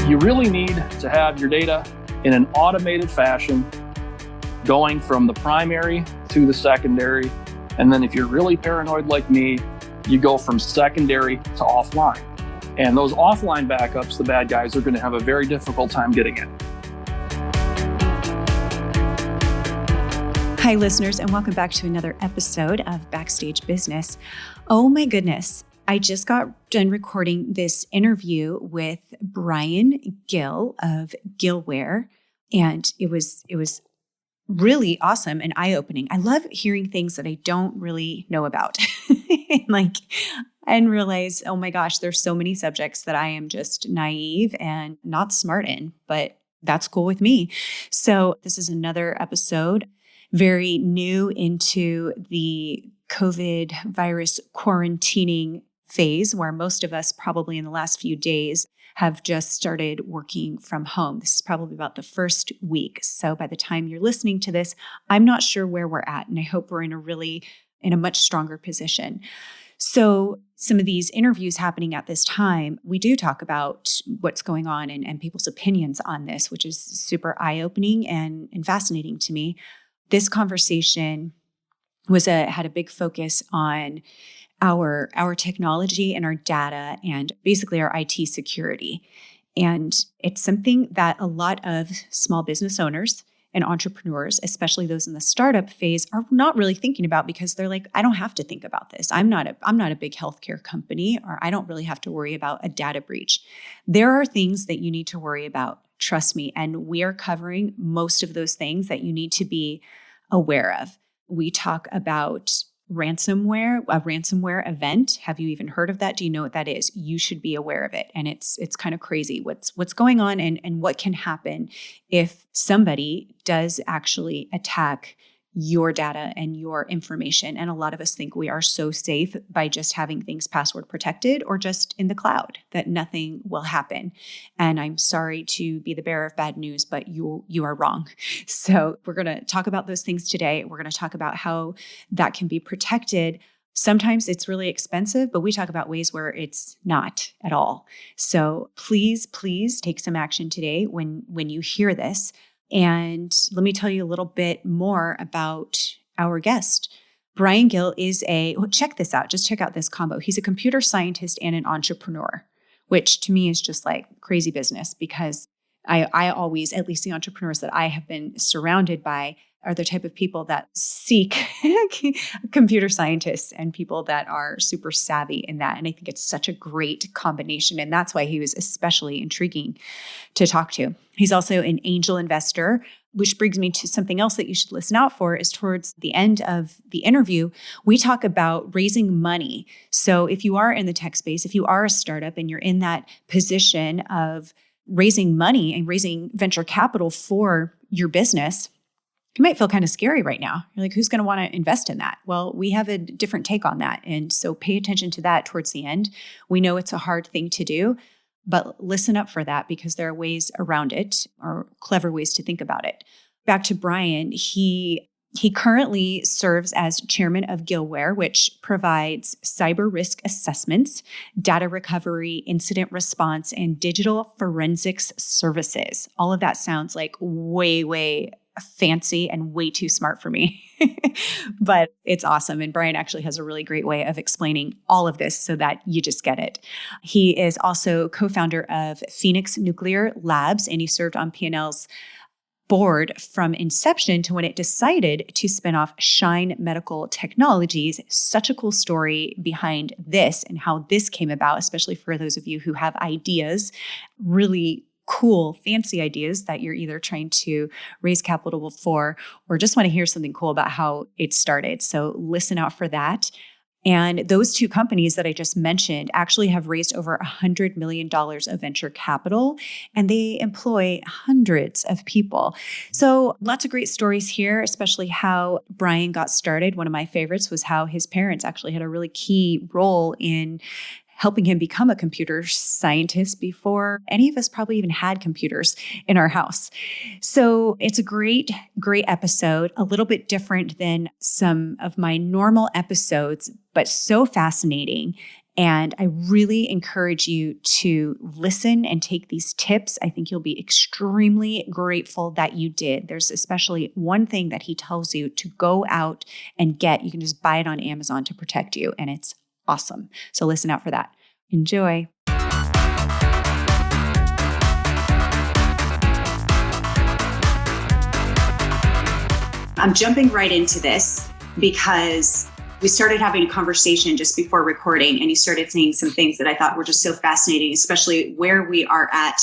You really need to have your data in an automated fashion, going from the primary to the secondary. And then if you're really paranoid like me, you go from secondary to offline. And those offline backups, the bad guys are going to have a very difficult time getting in. Hi, listeners, and welcome back to another episode of Backstage Business. Oh my goodness. I just got done recording this interview with Brian Gill of Gillware, and it was really awesome and eye-opening. I love hearing things that I don't really know about, and realize, oh my gosh, there's so many subjects that I am just naive and not smart in, but that's cool with me. So this is another episode, very new into the COVID virus quarantining phase, where most of us probably in the last few days have just started working from home. This is probably about the first week. So by the time you're listening to this, I'm not sure where we're at, and I hope we're in a much stronger position. So some of these interviews happening at this time, we do talk about what's going on and people's opinions on this, which is super eye-opening and fascinating to me. This conversation had a big focus on our technology and our data and basically our IT security. And it's something that a lot of small business owners and entrepreneurs, especially those in the startup phase, are not really thinking about, because they're like, I don't have to think about this. I'm not a big healthcare company, or I don't really have to worry about a data breach. There are things that you need to worry about. Trust me. And we are covering most of those things that you need to be aware of. We talk about ransomware, a ransomware event. Have you even heard of that? Do you know what that is? You should be aware of it. And it's kind of crazy what's going on and what can happen if somebody does actually attack your data and your information. And a lot of us think we are so safe by just having things password protected or just in the cloud, that nothing will happen. And I'm sorry to be the bearer of bad news, but you are wrong. So we're going to talk about those things today. We're going to talk about how that can be protected. Sometimes it's really expensive, but we talk about ways where it's not at all. So please take some action today when you hear this. And let me tell you a little bit more about our guest. Brian Gill is check this out. Just check out this combo. He's a computer scientist and an entrepreneur, which to me is just like crazy business, because I always, at least the entrepreneurs that I have been surrounded by, are the type of people that seek computer scientists and people that are super savvy in that. And I think it's such a great combination. And that's why he was especially intriguing to talk to. He's also an angel investor, which brings me to something else that you should listen out for. Is towards the end of the interview, we talk about raising money. So if you are in the tech space, if you are a startup and you're in that position of raising money and raising venture capital for your business, it might feel kind of scary right now. You're like, who's going to want to invest in that? Well, we have a different take on that. And so pay attention to that towards the end. We know it's a hard thing to do, but listen up for that, because there are ways around it, or clever ways to think about it. Back to Brian, he currently serves as chairman of Gillware, which provides cyber risk assessments, data recovery, incident response, and digital forensics services. All of that sounds like way fancy and way too smart for me, but it's awesome. And Brian actually has a really great way of explaining all of this so that you just get it. He is also co-founder of Phoenix Nuclear Labs, and he served on P&L's board from inception to when it decided to spin off Shine Medical Technologies. Such a cool story behind this and how this came about, especially for those of you who have ideas, really cool, fancy ideas that you're either trying to raise capital for, or just want to hear something cool about how it started. So listen out for that. And those two companies that I just mentioned actually have raised over $100 million of venture capital, and they employ hundreds of people. So lots of great stories here, especially how Brian got started. One of my favorites was how his parents actually had a really key role in helping him become a computer scientist before any of us probably even had computers in our house. So it's a great episode, a little bit different than some of my normal episodes, but so fascinating. And I really encourage you to listen and take these tips. I think you'll be extremely grateful that you did. There's especially one thing that he tells you to go out and get. You can just buy it on Amazon to protect you, and it's awesome. So listen out for that. Enjoy. I'm jumping right into this because we started having a conversation just before recording, and you started saying some things that I thought were just so fascinating, especially where we are at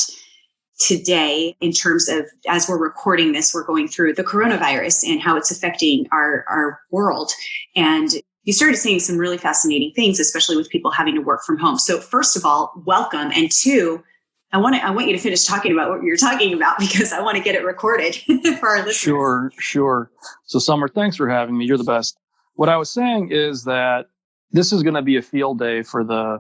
today in terms of, as we're recording this, we're going through the coronavirus and how it's affecting our world. And you started saying some really fascinating things, especially with people having to work from home. So first of all, welcome. And two, I want you to finish talking about what you're talking about, because I want to get it recorded for our listeners. Sure. So Summer, thanks for having me. You're the best. What I was saying is that this is going to be a field day for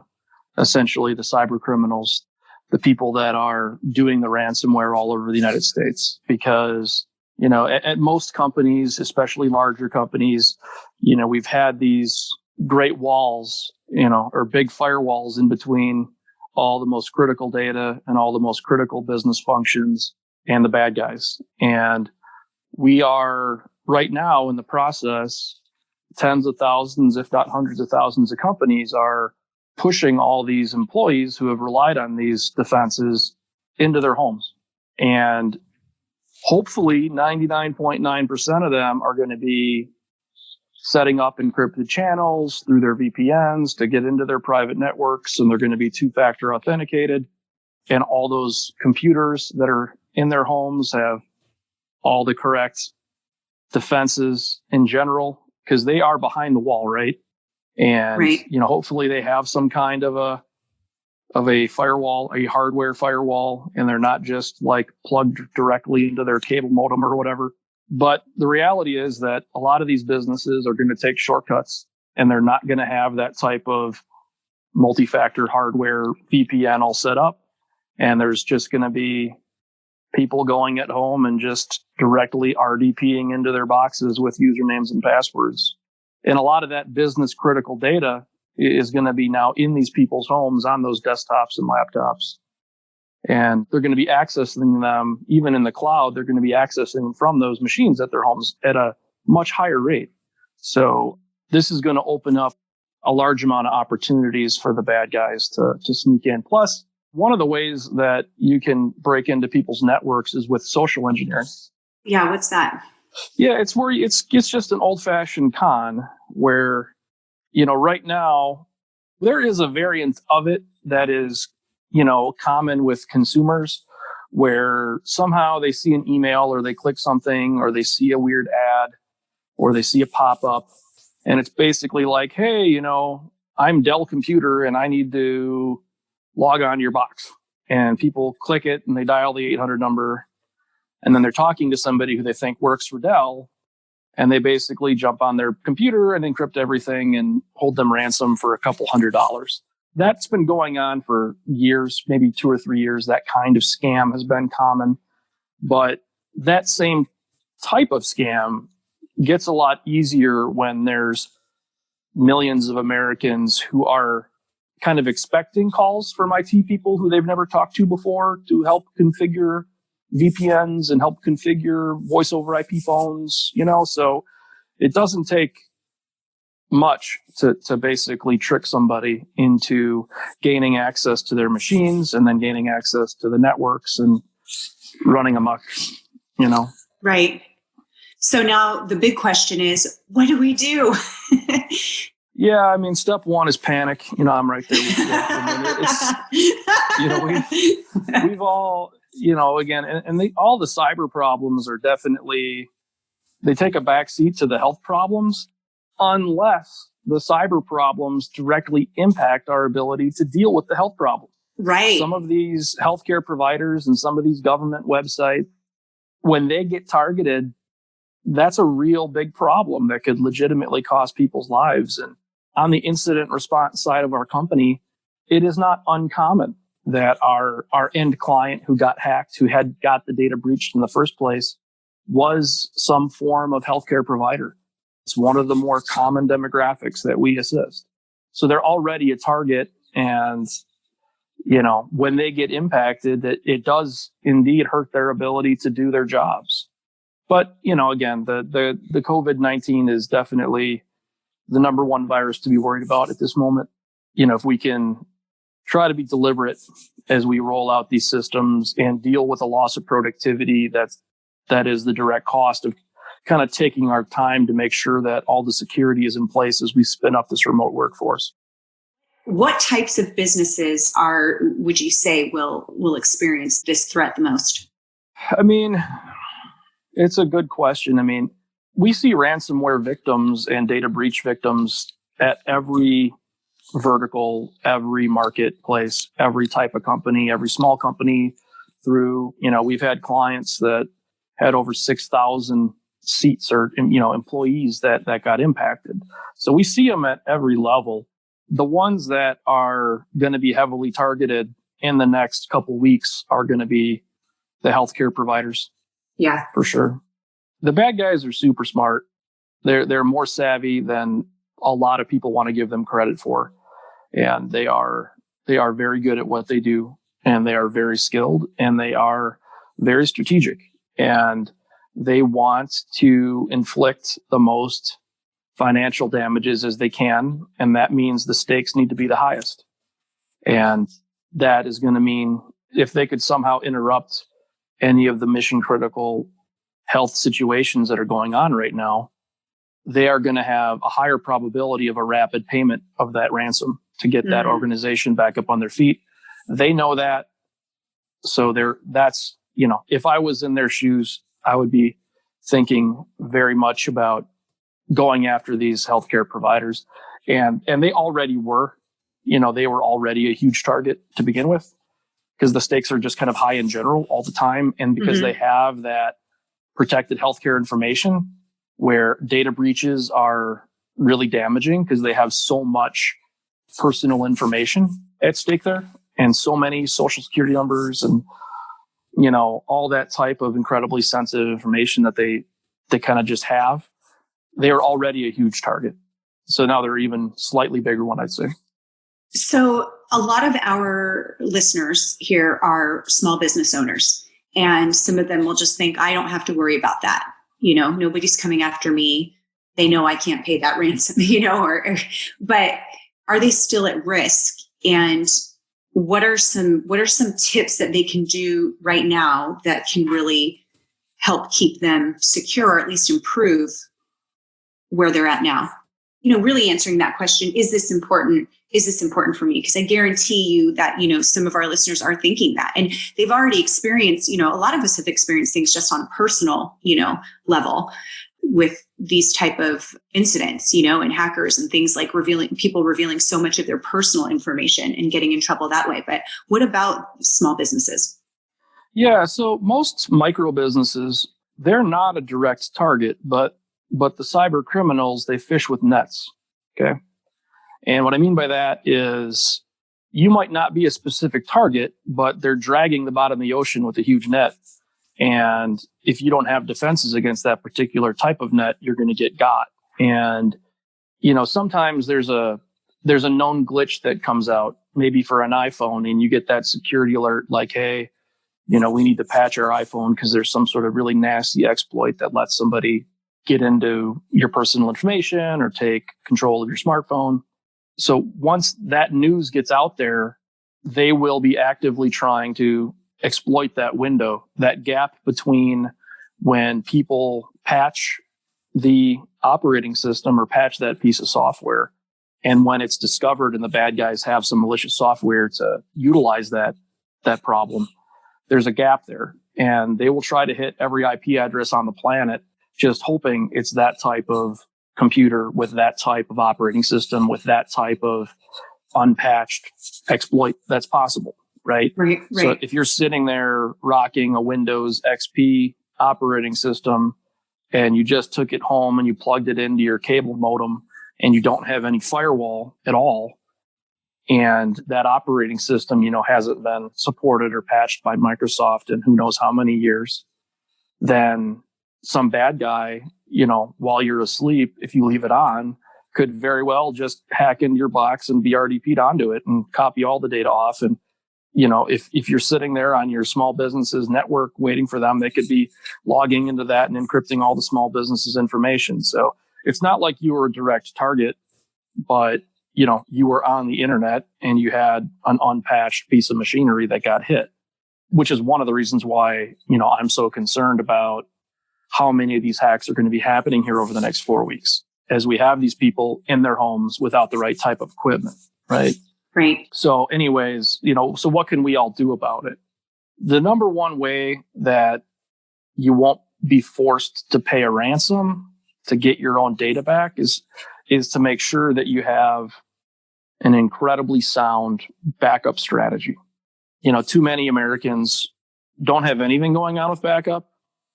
essentially the cyber criminals, the people that are doing the ransomware all over the United States. Because, at most companies, especially larger companies, we've had these great walls, or big firewalls in between all the most critical data and all the most critical business functions and the bad guys. And we are right now in the process, tens of thousands, if not hundreds of thousands of companies are pushing all these employees who have relied on these defenses into their homes. And hopefully 99.9% of them are going to be setting up encrypted channels through their VPNs to get into their private networks, and they're going to be two-factor authenticated. And all those computers that are in their homes have all the correct defenses in general, because they are behind the wall, right? And, right. Hopefully they have some kind of a firewall, a hardware firewall, and they're not just like plugged directly into their cable modem or whatever. But the reality is that a lot of these businesses are going to take shortcuts, and they're not going to have that type of multi-factor hardware VPN all set up. And there's just going to be people going at home and just directly RDPing into their boxes with usernames and passwords. And a lot of that business critical data is going to be now in these people's homes on those desktops and laptops. And they're going to be accessing them, even in the cloud, they're going to be accessing them from those machines at their homes at a much higher rate. So this is going to open up a large amount of opportunities for the bad guys to sneak in. Plus, one of the ways that you can break into people's networks is with social engineering. Yeah, what's that? Yeah, it's where it's just an old-fashioned con where, right now there is a variant of it that is, common with consumers, where somehow they see an email or they click something or they see a weird ad or they see a pop-up, and it's basically like, hey, I'm Dell Computer and I need to log on to your box. And people click it and they dial the 800 number, and then they're talking to somebody who they think works for Dell, and they basically jump on their computer and encrypt everything and hold them ransom for a couple $100. That's been going on for years, maybe 2 or 3 years. That kind of scam has been common. But that same type of scam gets a lot easier when there's millions of Americans who are kind of expecting calls from IT people who they've never talked to before to help configure VPNs and help configure voice over IP phones, so it doesn't take much to basically trick somebody into gaining access to their machines and then gaining access to the networks and running amok, Right. So now the big question is, what do we do? Yeah, step one is panic. I'm right there with you. We've all, again, and all the cyber problems are definitely, they take a backseat to the health problems, unless the cyber problems directly impact our ability to deal with the health problem. Right. Some of these healthcare providers and some of these government websites, when they get targeted, that's a real big problem that could legitimately cost people's lives. And on the incident response side of our company, it is not uncommon that our end client who got hacked, who had got the data breached in the first place, was some form of healthcare provider. It's one of the more common demographics that we assist. So they're already a target. And, when they get impacted, it does indeed hurt their ability to do their jobs. But, again, the COVID-19 is definitely the number one virus to be worried about at this moment. If we can try to be deliberate as we roll out these systems and deal with a loss of productivity, that is the direct cost of kind of taking our time to make sure that all the security is in place as we spin up this remote workforce. What types of businesses would you say will experience this threat the most? I mean, it's a good question. I mean, we see ransomware victims and data breach victims at every vertical, every marketplace, every type of company, every small company through, we've had clients that had over 6,000 seats or, employees that got impacted. So we see them at every level. The ones that are going to be heavily targeted in the next couple weeks are going to be the healthcare providers. Yeah, for sure. The bad guys are super smart. They're more savvy than a lot of people want to give them credit for. And they are very good at what they do, and they are very skilled, and they are very strategic, and they want to inflict the most financial damages as they can. And that means the stakes need to be the highest. And that is going to mean if they could somehow interrupt any of the mission critical health situations that are going on right now, they are going to have a higher probability of a rapid payment of that ransom to get that organization back up on their feet. They know that. So that's, if I was in their shoes, I would be thinking very much about going after these healthcare providers. And they already were, they were already a huge target to begin with, because the stakes are just kind of high in general all the time. And because they have that protected healthcare information where data breaches are really damaging because they have so much personal information at stake there and so many social security numbers and, all that type of incredibly sensitive information that they kind of just have. They are already a huge target. So now they're even slightly bigger one, I'd say. So a lot of our listeners here are small business owners, and some of them will just think, I don't have to worry about that. Nobody's coming after me. They know I can't pay that ransom, but are they still at risk? And what are some tips that they can do right now that can really help keep them secure, or at least improve where they're at now? Really answering that question, is this important? Is this important for me? Because I guarantee you that, some of our listeners are thinking that, and they've already experienced, a lot of us have experienced things just on a personal, level with these type of incidents, and hackers and things like people revealing so much of their personal information and getting in trouble that way. But what about small businesses? Yeah. So most micro businesses, they're not a direct target, but the cyber criminals, they fish with nets. Okay. And what I mean by that is you might not be a specific target, but they're dragging the bottom of the ocean with a huge net. And if you don't have defenses against that particular type of net, you're going to get got. And, sometimes there's a known glitch that comes out, maybe for an iPhone, and you get that security alert like, hey, we need to patch our iPhone because there's some sort of really nasty exploit that lets somebody get into your personal information or take control of your smartphone. So once that news gets out there, they will be actively trying to exploit that window, that gap between when people patch the operating system or patch that piece of software and when it's discovered and the bad guys have some malicious software to utilize that problem. There's a gap there, and they will try to hit every IP address on the planet, just hoping it's that type of computer with that type of operating system with that type of unpatched exploit that's possible, right? Right. So if you're sitting there rocking a Windows XP operating system and you just took it home and you plugged it into your cable modem and you don't have any firewall at all, and that operating system, hasn't been supported or patched by Microsoft in who knows how many years, then some bad guy, while you're asleep, if you leave it on, could very well just hack into your box and be RDP'd onto it and copy all the data off. And, if you're sitting there on your small business's network waiting for them, they could be logging into that and encrypting all the small business's information. So it's not like you were a direct target, but, you were on the internet and you had an unpatched piece of machinery that got hit, which is one of the reasons why, I'm so concerned about how many of these hacks are going to be happening here over the next 4 weeks, as we have these people in their homes without the right type of equipment, right? Right. So anyways, so what can we all do about it? The number one way that you won't be forced to pay a ransom to get your own data back is to make sure that you have an incredibly sound backup strategy. Too many Americans don't have anything going on with backup.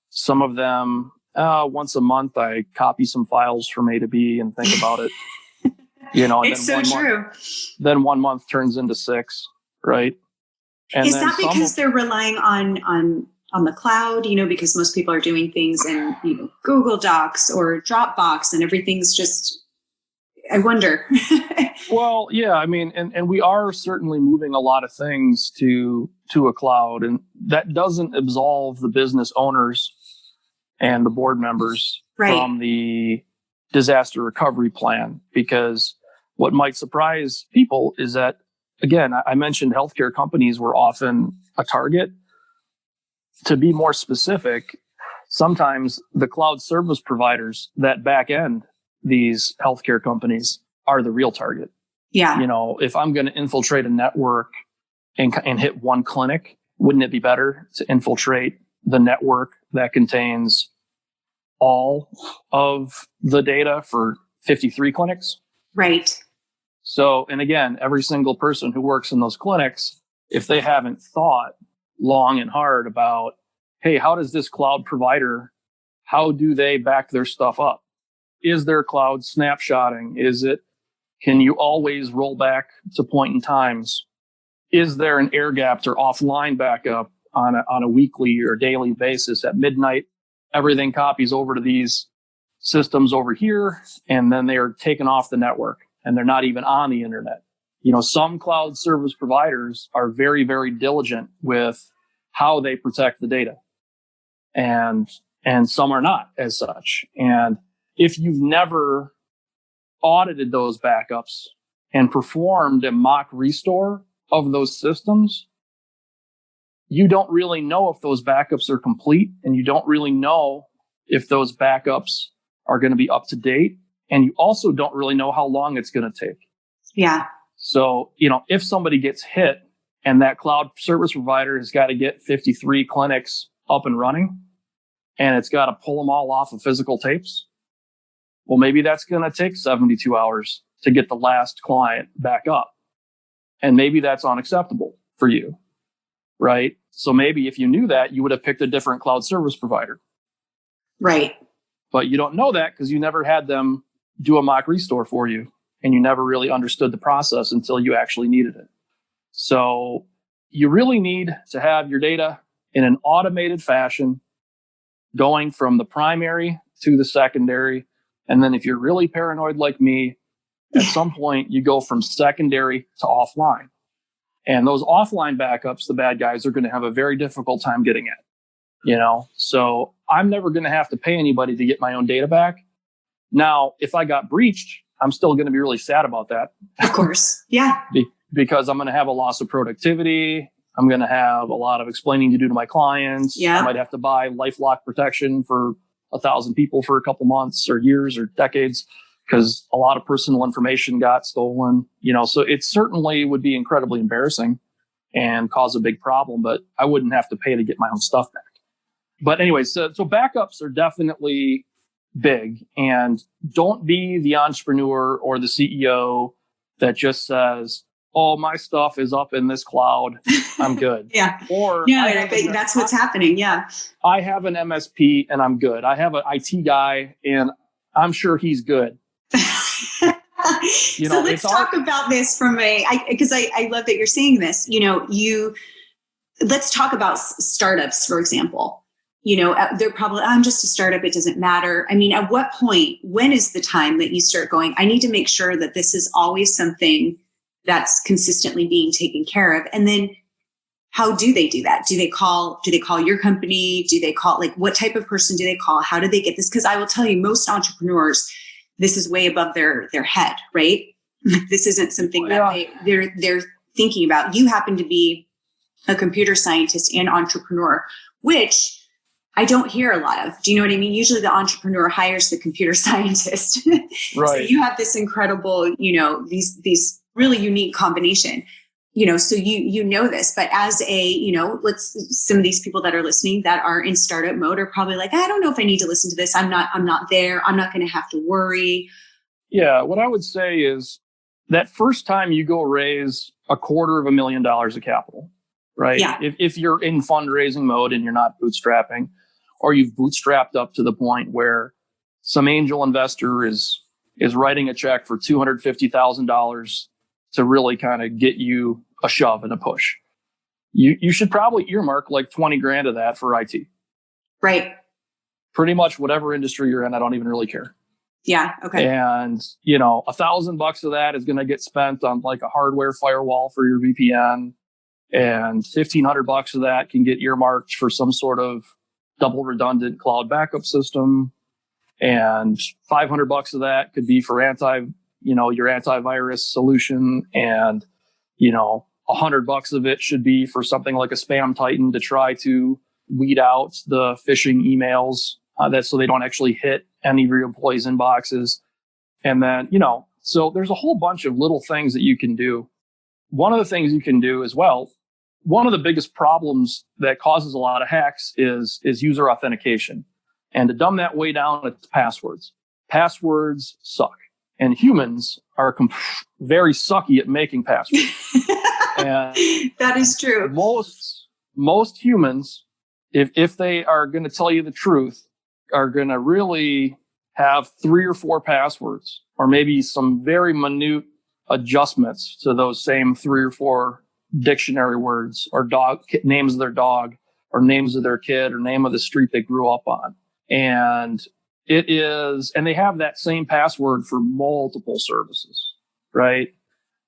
Some of them, once a month, I copy some files from A to B and think about it. And it's so true. Then 1 month turns into 6, right? And is that because they're relying on the cloud? Because most people are doing things in Google Docs or Dropbox, and everything's just. I wonder. Well, yeah, I mean, and we are certainly moving a lot of things to a cloud, and that doesn't absolve the business owners and the board members from the disaster recovery plan, because what might surprise people is that, again, I mentioned healthcare companies were often a target. To be more specific, sometimes the cloud service providers that back end these healthcare companies are the real target. Yeah. If I'm going to infiltrate a network and hit one clinic, wouldn't it be better to infiltrate the network that contains all of the data for 53 clinics? Right. So, and again, every single person who works in those clinics, if they haven't thought long and hard about, hey, how does this cloud provider, how do they back their stuff up? Is there cloud snapshotting? Can you always roll back to point in times? Is there an air gapped or offline backup on a weekly or daily basis? At midnight, everything copies over to these systems over here, and then they are taken off the network and they're not even on the internet. Some cloud service providers are very, very diligent with how they protect the data, and some are not as such. And if you've never audited those backups and performed a mock restore of those systems, you don't really know if those backups are complete, and you don't really know if those backups are going to be up to date. And you also don't really know how long it's going to take. Yeah. So, if somebody gets hit and that cloud service provider has got to get 53 clinics up and running, and it's got to pull them all off of physical tapes, well, maybe that's going to take 72 hours to get the last client back up. And maybe that's unacceptable for you, right? So maybe if you knew that, you would have picked a different cloud service provider. Right. But you don't know that because you never had them do a mock restore for you, and you never really understood the process until you actually needed it. So you really need to have your data in an automated fashion, going from the primary to the secondary. And then if you're really paranoid like me, at some point you go from secondary to offline. And those offline backups, the bad guys are going to have a very difficult time getting at. So I'm never going to have to pay anybody to get my own data back. Now, if I got breached, I'm still going to be really sad about that. Of course. Yeah. Because I'm going to have a loss of productivity. I'm going to have a lot of explaining to do to my clients. Yeah. I might have to buy LifeLock protection for 1,000 people for a couple months or years or decades, because a lot of personal information got stolen. So it certainly would be incredibly embarrassing and cause a big problem, but I wouldn't have to pay to get my own stuff back. But anyway, so backups are definitely big, and don't be the entrepreneur or the CEO that just says, oh, my stuff is up in this cloud, I'm good. Yeah. Or I think that's what's happening. Yeah. I have an MSP and I'm good. I have an IT guy and I'm sure he's good. So let's talk about this because I love that you're saying this. Let's talk about startups, for example. they're probably, I'm just a startup. It doesn't matter. I mean, at what point, when is the time that you start going, I need to make sure that this is always something that's consistently being taken care of? And then how do they do that? Do they call your company? Do they call, like, what type of person do they call? How do they get this? Because I will tell you, most entrepreneurs, this is way above their head, right? This isn't something that they're thinking about. You happen to be a computer scientist and entrepreneur, which I don't hear a lot of. Do you know what I mean? Usually the entrepreneur hires the computer scientist. Right. So you have this incredible, these really unique combination, so you know this, but as a, some of these people that are listening that are in startup mode are probably like, I don't know if I need to listen to this. I'm not there. I'm not going to have to worry. Yeah. What I would say is that first time you go raise $250,000 of capital, right? Yeah. If you're in fundraising mode and you're not bootstrapping, or you've bootstrapped up to the point where some angel investor is writing a check for $250,000 to really kind of get you a shove and a push, you should probably earmark like 20 grand of that for IT. Right. Pretty much whatever industry you're in, I don't even really care. Yeah. Okay. And, $1,000 of that is going to get spent on like a hardware firewall for your VPN, and $1,500 of that can get earmarked for some sort of double redundant cloud backup system. And $500 of that could be for your antivirus solution. And, $100 of it should be for something like a Spam Titan to try to weed out the phishing emails so they don't actually hit any of your employees' inboxes. And then, so there's a whole bunch of little things that you can do. One of the things you can do as well, one of the biggest problems that causes a lot of hacks is user authentication. And to dumb that way down, it's passwords. Passwords suck. And humans are very sucky at making passwords. And that is true. Most humans, if they are going to tell you the truth, are going to really have 3 or 4 passwords, or maybe some very minute adjustments to those same 3 or 4 dictionary words, or names of their dog, or names of their kid, or name of the street they grew up on. And they have that same password for multiple services, right?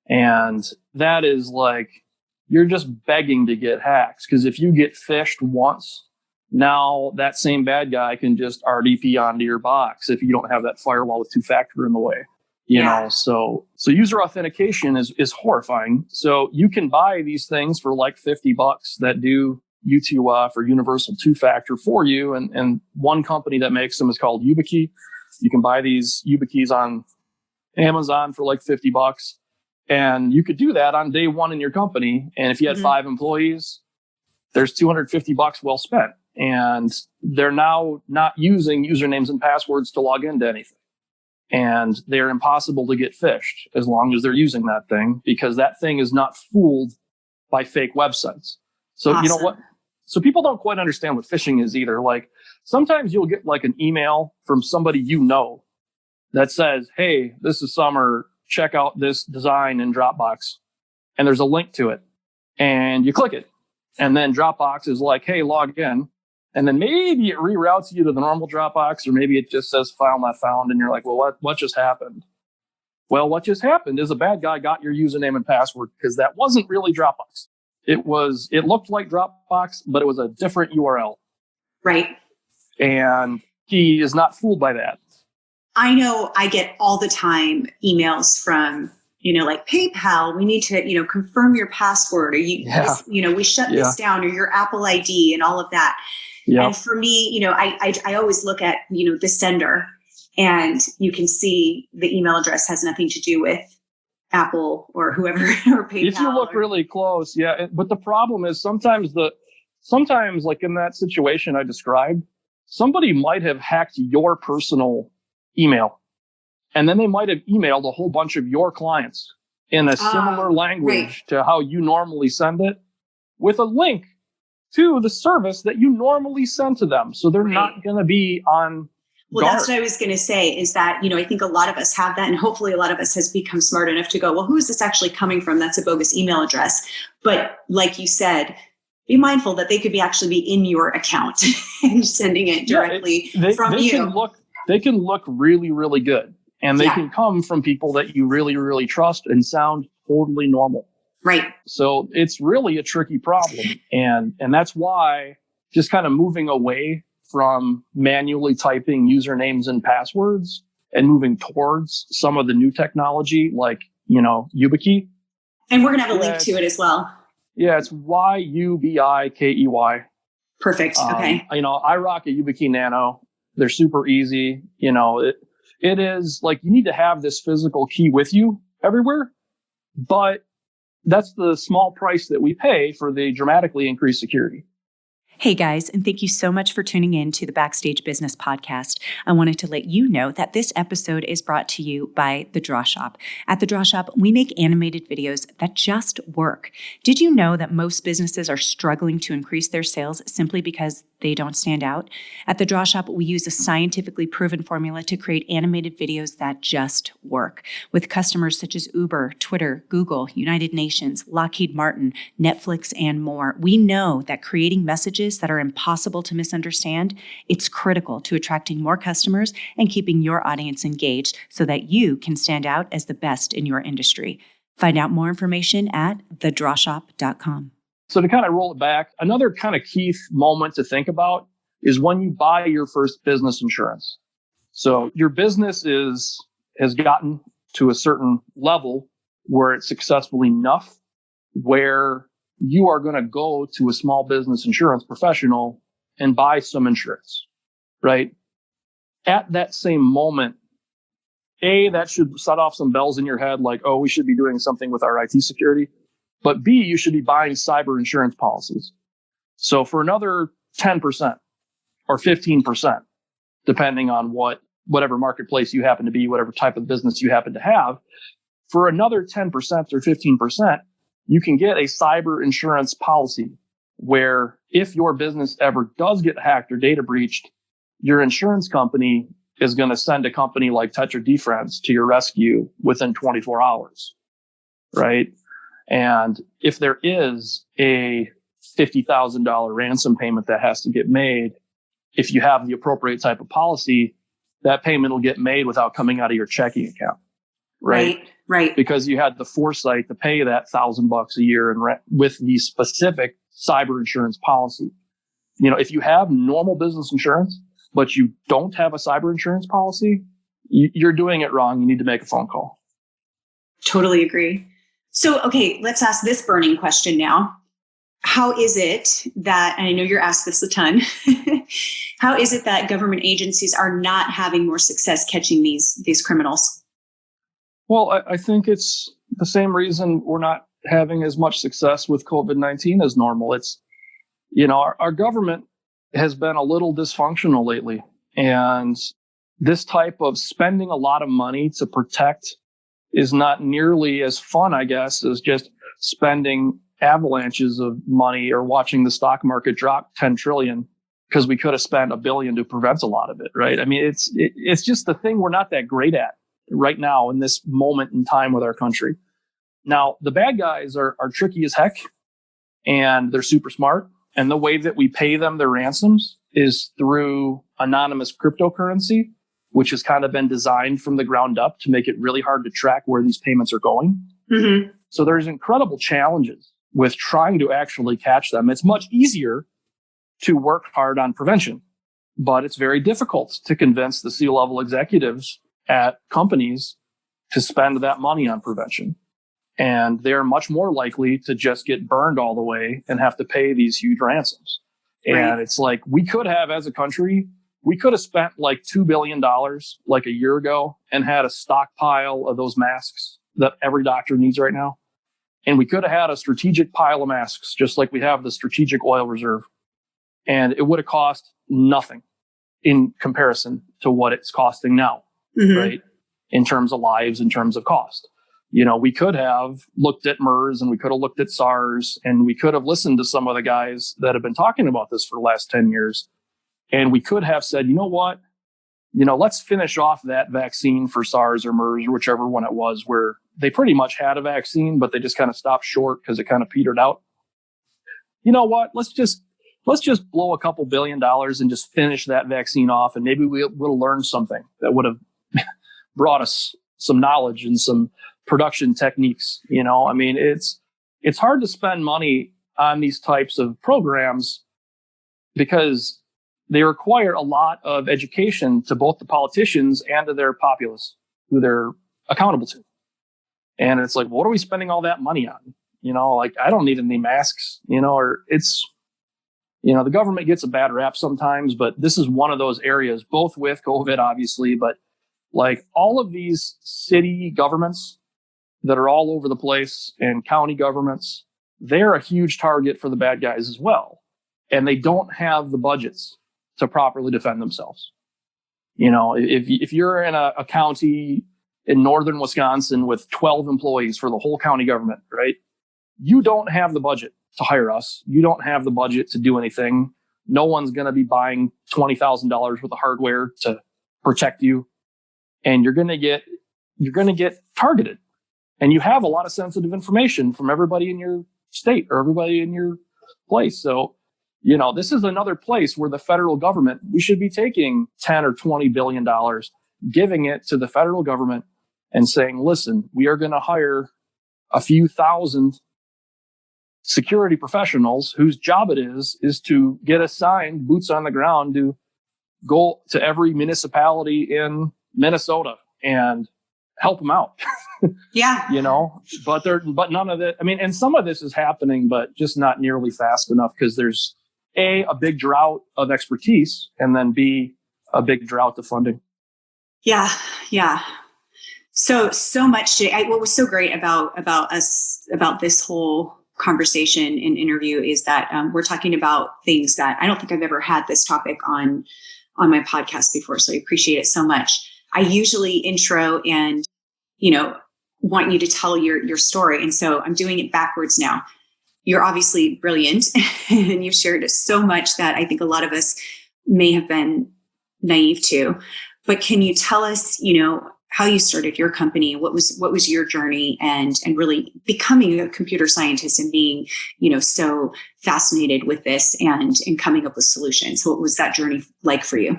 And that is like, you're just begging to get hacks. Because if you get phished once, now that same bad guy can just RDP onto your box if you don't have that firewall with 2-factor in the way. You know, so user authentication is horrifying. So you can buy these things for like $50 that do U2F or universal 2-factor for you. And one company that makes them is called YubiKey. You can buy these YubiKeys on Amazon for like $50. And you could do that on day one in your company. And if you had 5 employees, there's $250 well spent. And they're now not using usernames and passwords to log into anything. And they're impossible to get phished as long as they're using that thing, because that thing is not fooled by fake websites. So You know what? So people don't quite understand what phishing is either. Like, sometimes you'll get like an email from somebody that says, hey, this is Summer, check out this design in Dropbox. And there's a link to it. And you click it. And then Dropbox is like, hey, log in. And then maybe it reroutes you to the normal Dropbox, or maybe it just says file not found. And you're like, well, what just happened? Well, what just happened is a bad guy got your username and password, because that wasn't really Dropbox. It looked like Dropbox, but it was a different URL. Right. And he is not fooled by that. I know I get all the time emails from, like PayPal, we need to, confirm your password, or we shut this down, or your Apple ID and all of that. Yep. And for me, I always look at, the sender, and you can see the email address has nothing to do with Apple or whoever, or PayPal. If you look really close, but the problem is sometimes like in that situation I described, somebody might have hacked your personal email, and then they might have emailed a whole bunch of your clients in a similar language to how you normally send it, with a link to the service that you normally send to them. So they're not going to be on Well, that's what I was going to say, is that, I think a lot of us have that, and hopefully a lot of us has become smart enough to go, well, who is this actually coming from? That's a bogus email address. But like you said, be mindful that they could actually be in your account and sending it directly from you. They can look really, really good. And they can come from people that you really, really trust and sound totally normal. Right. So it's really a tricky problem. And that's why just kind of moving away from manually typing usernames and passwords and moving towards some of the new technology like, YubiKey. And we're going to have a link to it as well. Yeah, it's YUBIKEY. Perfect. Okay. I rock a YubiKey Nano. They're super easy. It is like you need to have this physical key with you everywhere, but that's the small price that we pay for the dramatically increased security. Hey guys, and thank you so much for tuning in to the Backstage Business Podcast. I wanted to let you know that this episode is brought to you by The Draw Shop. At The Draw Shop, we make animated videos that just work. Did you know that most businesses are struggling to increase their sales simply because they don't stand out? At The Draw Shop, we use a scientifically proven formula to create animated videos that just work. With customers such as Uber, Twitter, Google, United Nations, Lockheed Martin, Netflix, and more, we know that creating messages that are impossible to misunderstand, it's critical to attracting more customers and keeping your audience engaged so that you can stand out as the best in your industry. Find out more information at thedrawshop.com. So to kind of roll it back, another kind of key moment to think about is when you buy your first business insurance. So your business has gotten to a certain level where it's successful enough where you are going to go to a small business insurance professional and buy some insurance, right? At that same moment, that should set off some bells in your head like, oh, we should be doing something with our IT security. But B, you should be buying cyber insurance policies. So for another 10% or 15%, depending on whatever marketplace you happen to be, whatever type of business you happen to have, for another 10% or 15%, you can get a cyber insurance policy where if your business ever does get hacked or data breached, your insurance company is going to send a company like Tetra Defense to your rescue within 24 hours, right? And if there is a $50,000 ransom payment that has to get made, if you have the appropriate type of policy, that payment will get made without coming out of your checking account. Right. Because you had the foresight to pay that $1,000 a year with the specific cyber insurance policy. If you have normal business insurance, but you don't have a cyber insurance policy, you're doing it wrong. You need to make a phone call. Totally agree. So, okay, let's ask this burning question now. How is it that, and I know you're asked this a ton, how is it that government agencies are not having more success catching these criminals? Well, I think it's the same reason we're not having as much success with COVID-19 as normal. It's, our government has been a little dysfunctional lately. And this type of spending a lot of money to protect is not nearly as fun, I guess, as just spending avalanches of money or watching the stock market drop 10 trillion because we could have spent $1 billion to prevent a lot of it, right? I mean, it's just the thing we're not that great at right now in this moment in time with our country. Now, the bad guys are tricky as heck, and they're super smart. And the way that we pay them their ransoms is through anonymous cryptocurrency, which has kind of been designed from the ground up to make it really hard to track where these payments are going. Mm-hmm. So there's incredible challenges with trying to actually catch them. It's much easier to work hard on prevention, but it's very difficult to convince the C-level executives at companies to spend that money on prevention. And they're much more likely to just get burned all the way and have to pay these huge ransoms. And It's like, we could have, as a country, we could have spent like $2 billion like a year ago and had a stockpile of those masks that every doctor needs right now. And we could have had a strategic pile of masks, just like we have the strategic oil reserve. And it would have cost nothing in comparison to what it's costing now, right? In terms of lives, in terms of cost. We could have looked at MERS and we could have looked at SARS and we could have listened to some of the guys that have been talking about this for the last 10 years. And we could have said, you know what? Let's finish off that vaccine for SARS or MERS or whichever one it was, where they pretty much had a vaccine, but they just kind of stopped short because it kind of petered out. you know what, let's just blow a couple $1 billion and just finish that vaccine off. And maybe we'll learn something that would have brought us some knowledge and some production techniques. I mean, it's hard to spend money on these types of programs because they require a lot of education to both the politicians and to their populace who they're accountable to. And it's like, what are we spending all that money on? Like, I don't need any masks, or it's, the government gets a bad rap sometimes, but this is one of those areas, both with COVID, obviously, but like all of these city governments that are all over the place and county governments, they're a huge target for the bad guys as well. And they don't have the budgets to properly defend themselves. If you're in a county in northern Wisconsin with 12 employees for the whole county government, right? You don't have the budget to hire us. You don't have the budget to do anything. No one's going to be buying $20,000 worth of hardware to protect you. And you're going to get targeted. And you have a lot of sensitive information from everybody in your state or everybody in your place. So, this is another place where the federal government, we should be taking 10 or $20 billion, giving it to the federal government and saying, listen, we are going to hire a few thousand security professionals whose job it is to get assigned boots on the ground to go to every municipality in Minnesota and help them out. Yeah. But none of it. I mean, and some of this is happening, but just not nearly fast enough because there's a big drought of expertise and then B, a big drought of funding. Yeah. Yeah. So much today. What was so great about this whole conversation and interview is that we're talking about things that I don't think I've ever had this topic on my podcast before. So I appreciate it so much. I usually intro and, want you to tell your story. And so I'm doing it backwards now. You're obviously brilliant and you've shared so much that I think a lot of us may have been naive to, but can you tell us, how you started your company? What was your journey and really becoming a computer scientist and being, so fascinated with this and coming up with solutions? What was that journey like for you?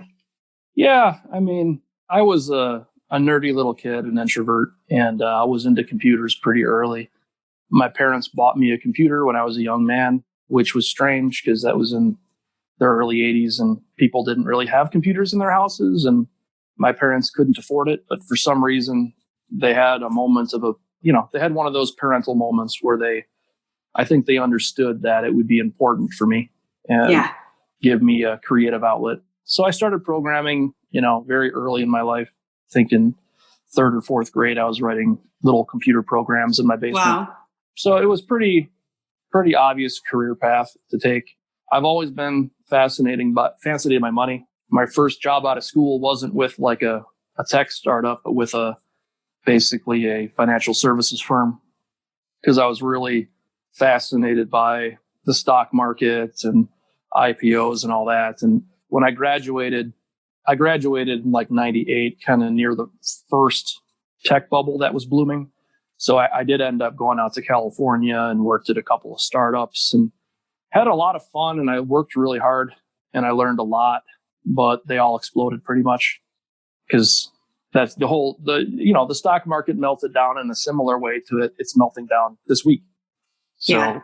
Yeah. I mean, I was a nerdy little kid, an introvert, and I was into computers pretty early. My parents bought me a computer when I was a young man, which was strange because that was in the early 80s and people didn't really have computers in their houses and my parents couldn't afford it. But for some reason, they had a moment of they had one of those parental moments where I think they understood that it would be important for me and give me a creative outlet. So I started programming, very early in my life. I think in 3rd or 4th grade, I was writing little computer programs in my basement. Wow. So it was pretty obvious career path to take. I've always been fascinated by money. My first job out of school wasn't with like a tech startup, but with basically a financial services firm because I was really fascinated by the stock market and IPOs and all that. And when I graduated in like 98, kind of near the first tech bubble that was blooming. So I did end up going out to California and worked at a couple of startups and had a lot of fun. And I worked really hard and I learned a lot, but they all exploded pretty much because that's the stock market melted down in a similar way to it. It's melting down this week. So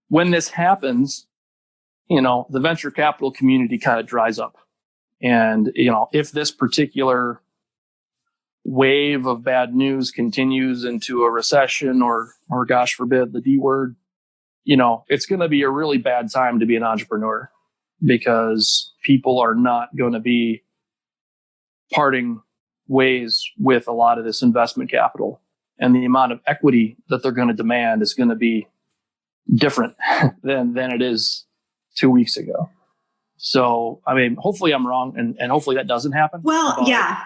when this happens, the venture capital community kind of dries up. And, if this particular wave of bad news continues into a recession or gosh forbid, the D word, it's going to be a really bad time to be an entrepreneur because people are not going to be parting ways with a lot of this investment capital. And the amount of equity that they're going to demand is going to be different than it is 2 weeks ago. So, I mean, hopefully I'm wrong and hopefully that doesn't happen. Well, yeah.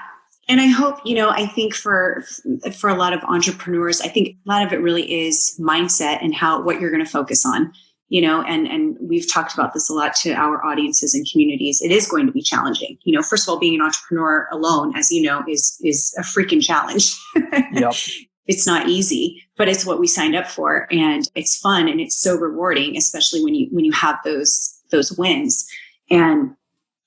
And I hope, I think for a lot of entrepreneurs, I think a lot of it really is mindset and what you're going to focus on, and we've talked about this a lot to our audiences and communities. It is going to be challenging. First of all, being an entrepreneur alone, as you know, is a freaking challenge. Yep. It's not easy, but it's what we signed up for, and it's fun and it's so rewarding, especially when you have those wins. And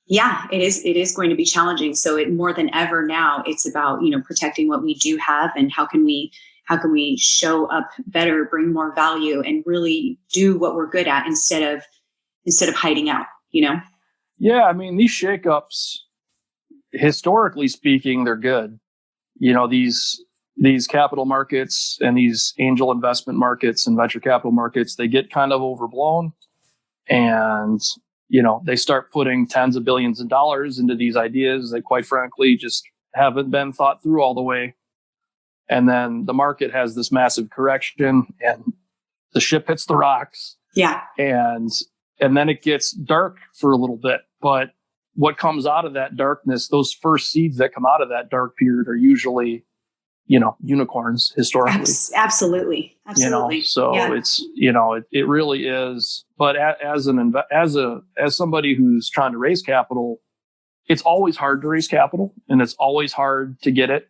yeah, it is going to be challenging. So it more than ever now, it's about, protecting what we do have, and how can we show up better, bring more value, and really do what we're good at instead of hiding out, Yeah, I mean, these shakeups, historically speaking, they're good. These capital markets and these angel investment markets and venture capital markets, they get kind of overblown, and they start putting tens of billions of dollars into these ideas that, quite frankly, just haven't been thought through all the way. And then the market has this massive correction, and the ship hits the rocks. Yeah. And then it gets dark for a little bit. But what comes out of that darkness, those first seeds that come out of that dark period, are usually, unicorns historically. Absolutely. So yeah. It's, it really is. But as somebody who's trying to raise capital, it's always hard to raise capital, and it's always hard to get it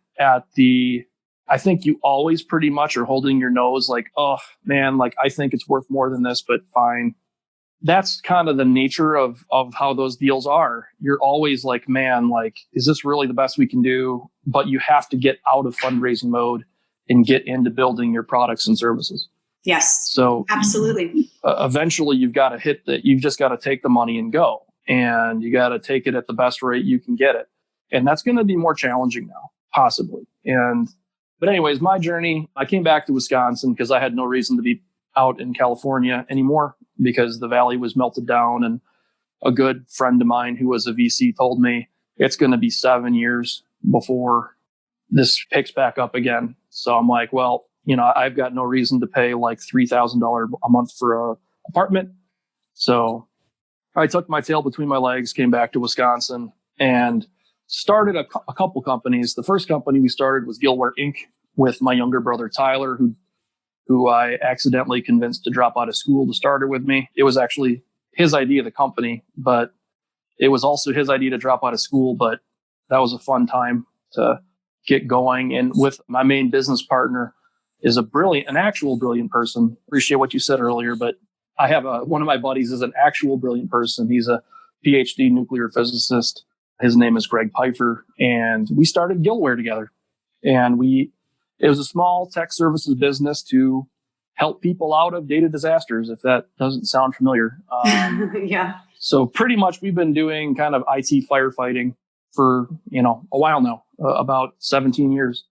I think you always pretty much are holding your nose like, oh man, like I think it's worth more than this, but fine. That's kind of the nature of how those deals are. You're always like, man, like, is this really the best we can do? But you have to get out of fundraising mode and get into building your products and services. Yes. So absolutely. Eventually you've got to hit that. You've just got to take the money and go, and you got to take it at the best rate you can get it. And that's going to be more challenging now, possibly. But anyways, my journey, I came back to Wisconsin because I had no reason to be out in California anymore, because the valley was melted down. And a good friend of mine who was a VC told me it's going to be 7 years before this picks back up again. So I'm like, well, I've got no reason to pay like $3,000 a month for a apartment. So I took my tail between my legs, came back to Wisconsin, and started a couple companies. The first company we started was Gillware Inc. with my younger brother, Tyler, who I accidentally convinced to drop out of school to start it with me. It was actually his idea, the company, but it was also his idea to drop out of school. But that was a fun time to get going. And with my main business partner is an actual brilliant person. Appreciate what you said earlier, but I have one of my buddies is an actual brilliant person. He's a PhD nuclear physicist. His name is Greg Pfeiffer, and we started Gillware together. And it was a small tech services business to help people out of data disasters, if that doesn't sound familiar. Yeah. So pretty much we've been doing kind of IT firefighting for, a while now, about 17 years.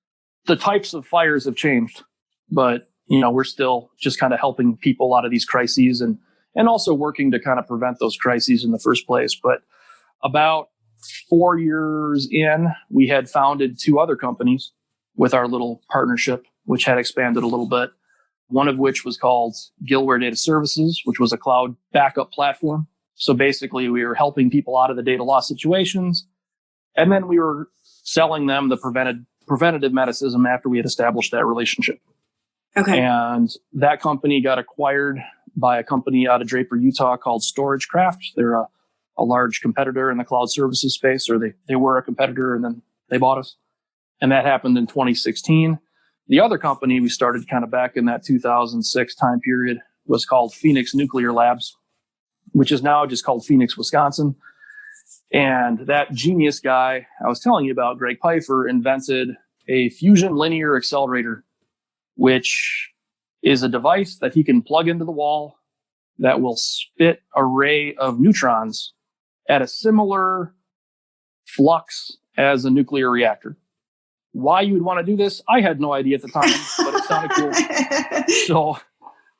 The types of fires have changed, but, we're still just kind of helping people out of these crises and also working to kind of prevent those crises in the first place. But about 4 years in, we had founded 2 other companies with our little partnership, which had expanded a little bit. One of which was called Gillware Data Services, which was a cloud backup platform. So basically we were helping people out of the data loss situations. And then we were selling them the preventative medicine after we had established that relationship. Okay. And that company got acquired by a company out of Draper, Utah called StorageCraft. They're a large competitor in the cloud services space, or they were a competitor, and then they bought us. And that happened in 2016. The other company we started kind of back in that 2006 time period was called Phoenix Nuclear Labs, which is now just called Phoenix, Wisconsin. And that genius guy I was telling you about, Greg Pfeiffer, invented a fusion linear accelerator, which is a device that he can plug into the wall that will spit a ray of neutrons at a similar flux as a nuclear reactor. Why you would want to do this, I had no idea at the time, but it sounded cool.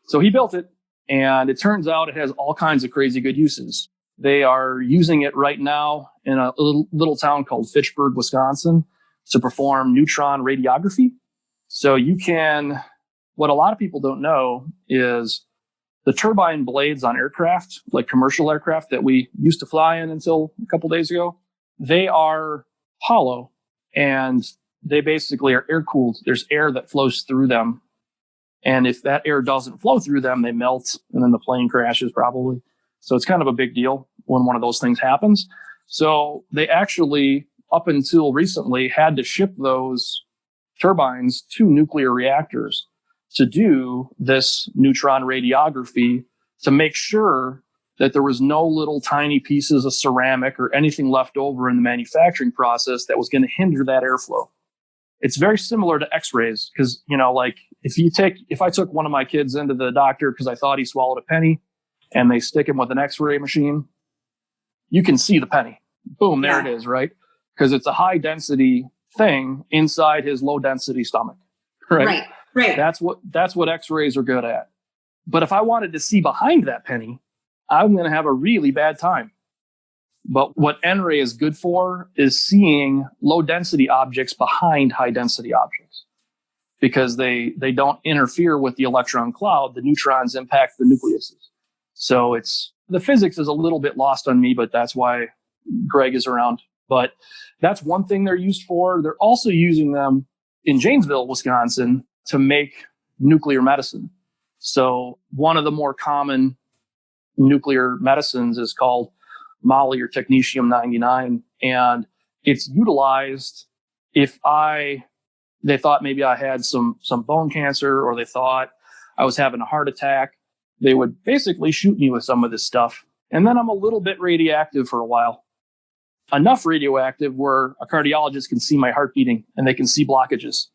So he built it, and it turns out it has all kinds of crazy good uses. They are using it right now in a little town called Fitchburg, Wisconsin, to perform neutron radiography. So you can, what a lot of people don't know is the turbine blades on aircraft, like commercial aircraft that we used to fly in until a couple days ago, they are hollow, and they basically are air cooled. There's air that flows through them. And if that air doesn't flow through them, they melt, and then the plane crashes probably. So it's kind of a big deal when one of those things happens. So they actually, up until recently, had to ship those turbines to nuclear reactors to do this neutron radiography to make sure that there was no little tiny pieces of ceramic or anything left over in the manufacturing process that was going to hinder that airflow. It's very similar to x-rays because, like if I took one of my kids into the doctor because I thought he swallowed a penny and they stick him with an x-ray machine, you can see the penny. Boom, there it is, right? Because it's a high density thing inside his low density stomach, right? Right. That's what x-rays are good at. But if I wanted to see behind that penny, I'm going to have a really bad time. But what N-ray is good for is seeing low density objects behind high density objects because they don't interfere with the electron cloud. The neutrons impact the nucleuses. So the physics is a little bit lost on me, but that's why Greg is around. But that's one thing they're used for. They're also using them in Janesville, Wisconsin to make nuclear medicine. So one of the more common nuclear medicines is called moly or technetium-99, and it's utilized if they thought maybe I had some bone cancer or they thought I was having a heart attack. They would basically shoot me with some of this stuff. And then I'm a little bit radioactive for a while. Enough radioactive where a cardiologist can see my heart beating and they can see blockages,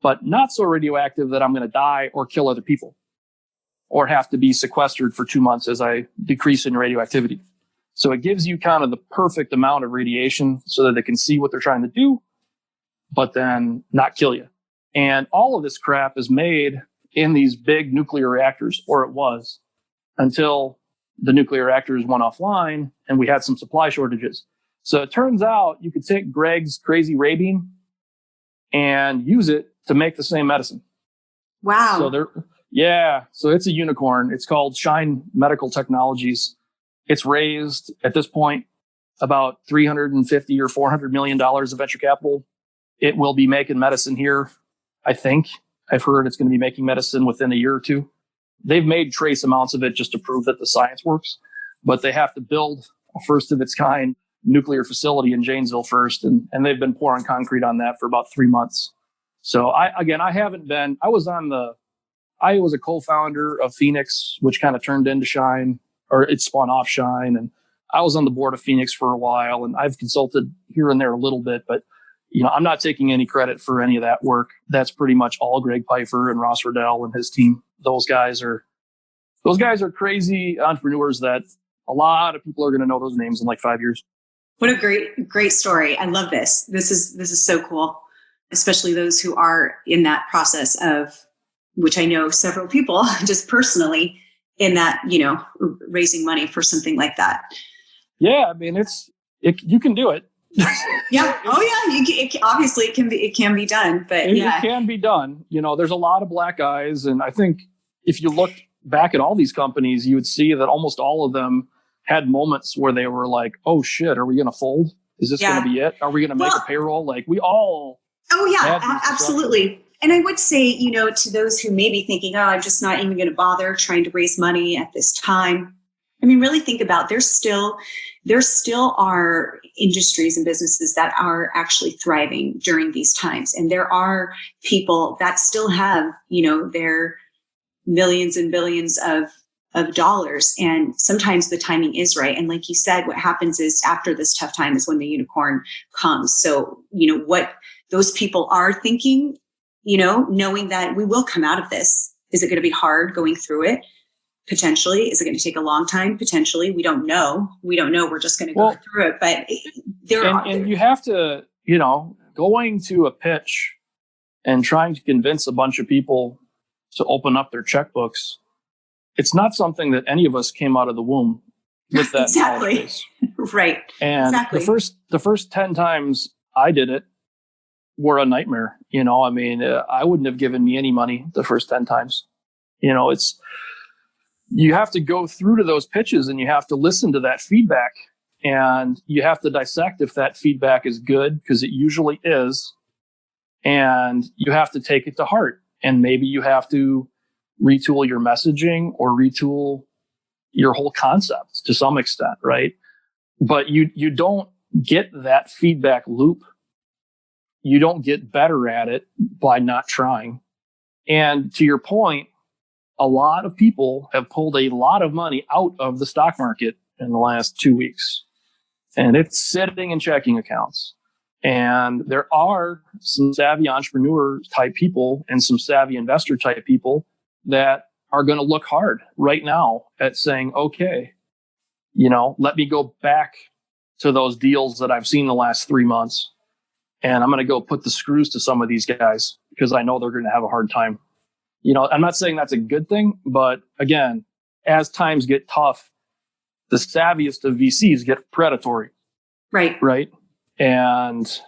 but not so radioactive that I'm going to die or kill other people or have to be sequestered for 2 months as I decrease in radioactivity. So it gives you kind of the perfect amount of radiation so that they can see what they're trying to do, but then not kill you. And all of this crap is made in these big nuclear reactors, or it was, until the nuclear reactors went offline and we had some supply shortages. So it turns out you could take Greg's crazy ray beam and use it to make the same medicine. Wow. So it's a unicorn. It's called Shine Medical Technologies. It's raised at this point about $350 or $400 million of venture capital. It will be making medicine here. I think I've heard it's going to be making medicine within a year or two. They've made trace amounts of it just to prove that the science works, but they have to build a first of its kind nuclear facility in Janesville first. And they've been pouring concrete on that for about 3 months. So I was a co-founder of Phoenix, which kind of turned into Shine, or it spun off Shine. And I was on the board of Phoenix for a while, and I've consulted here and there a little bit, but I'm not taking any credit for any of that work. That's pretty much all Greg Pfeiffer and Ross Riddell and his team. Those guys are crazy entrepreneurs that a lot of people are going to know those names in like 5 years. What a great story. I love this. This is so cool, especially those who are in that process of, which I know several people just personally in that, raising money for something like that. Yeah. I mean, you can do it. Yeah. Oh yeah. Obviously it can be done, but it can be done. There's a lot of black eyes. And I think if you look back at all these companies, you would see that almost all of them had moments where they were like, oh shit, are we going to fold? Is this going to be it? Are we going to make a payroll? Like we all. Oh yeah, absolutely. And I would say, to those who may be thinking, oh, I'm just not even going to bother trying to raise money at this time. I mean, really think about, there still are industries and businesses that are actually thriving during these times. And there are people that still have, their millions and billions of dollars. And sometimes the timing is right. And like you said, what happens is after this tough time is when the unicorn comes. So, what those people are thinking, knowing that we will come out of this. Is it going to be hard going through it? Potentially. Is it going to take a long time? Potentially. We don't know. We're just going to go through it. But you have to, going to a pitch and trying to convince a bunch of people to open up their checkbooks. It's not something that any of us came out of the womb with that exactly. knowledge base. Right. And exactly. the first 10 times I did it were a nightmare. I wouldn't have given me any money the first 10 times. You have to go through to those pitches and you have to listen to that feedback and you have to dissect if that feedback is good, because it usually is. And you have to take it to heart. And maybe you have to retool your messaging or retool your whole concept to some extent, right? But you don't get that feedback loop you don't get better at it by not trying. And to your point, a lot of people have pulled a lot of money out of the stock market in the last 2 weeks, and it's sitting in checking accounts. And there are some savvy entrepreneur type people and some savvy investor type people that are going to look hard right now at saying, okay, let me go back to those deals that I've seen the last 3 months. And I'm going to go put the screws to some of these guys because I know they're going to have a hard time. I'm not saying that's a good thing, but again, as times get tough, the savviest of VCs get predatory. Right. And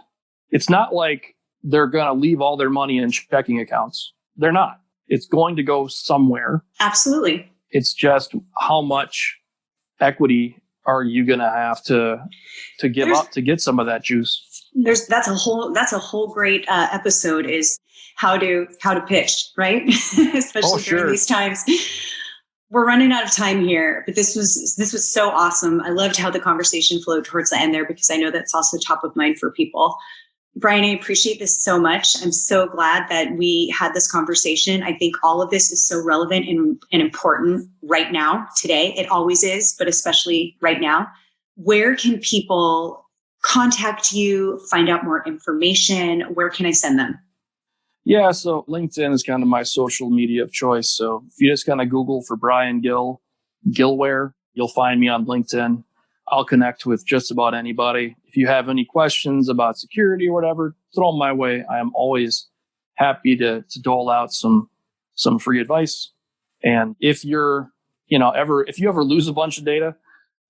it's not like they're going to leave all their money in checking accounts. They're not. It's going to go somewhere. Absolutely. It's just how much equity are you going to have to give up to get some of that juice? That's a whole great episode is how to pitch, right? Especially during these times. We're running out of time here, but this was so awesome. I loved how the conversation flowed towards the end there because I know that's also top of mind for people. Brian, I appreciate this so much. I'm so glad that we had this conversation. I think all of this is so relevant and important right now, today. It always is, but especially right now. Where can people contact you, find out more information? Where can I send them? Yeah, so LinkedIn is kind of my social media of choice. So if you just kind of Google for Brian Gill, Gillware, you'll find me on LinkedIn. I'll connect with just about anybody. If you have any questions about security or whatever, throw them my way. I am always happy to dole out some free advice. And if you're, if you ever lose a bunch of data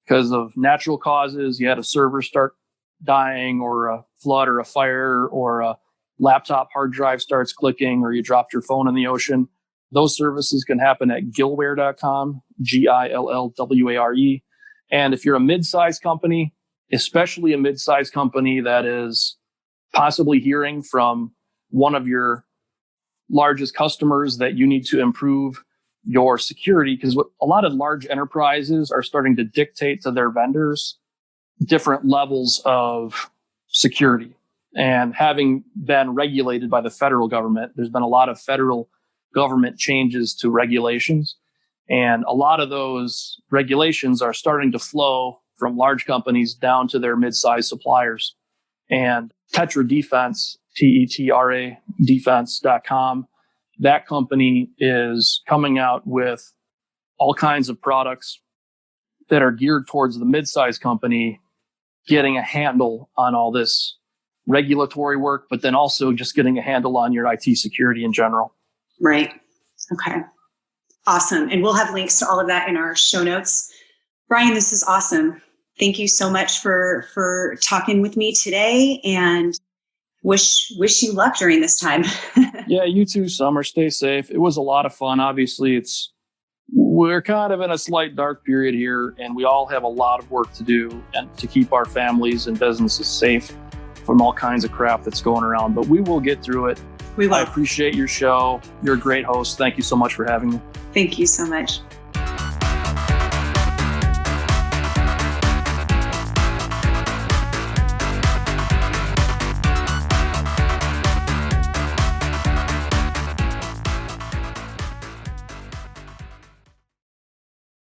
because of natural causes, you had a server start dying or a flood or a fire or a laptop hard drive starts clicking or you dropped your phone in the ocean, those services can happen at gillware.com, Gillware. And if you're a mid-sized company, especially a mid-sized company that is possibly hearing from one of your largest customers that you need to improve your security, because what a lot of large enterprises are starting to dictate to their vendors different levels of security. And having been regulated by the federal government, there's been a lot of federal government changes to regulations. And a lot of those regulations are starting to flow from large companies down to their mid-sized suppliers. And Tetra Defense, Tetra defense.com, that company is coming out with all kinds of products that are geared towards the mid-sized company getting a handle on all this regulatory work, but then also just getting a handle on your IT security in general. Right. Okay. Awesome. And we'll have links to all of that in our show notes. Brian, this is awesome. Thank you so much for talking with me today, and wish you luck during this time. Yeah, you too, Summer. Stay safe. It was a lot of fun. Obviously, we're kind of in a slight dark period here, and we all have a lot of work to do and to keep our families and businesses safe from all kinds of crap that's going around. But we will get through it. We will. I appreciate your show. You're a great host. Thank you so much for having me. Thank you so much.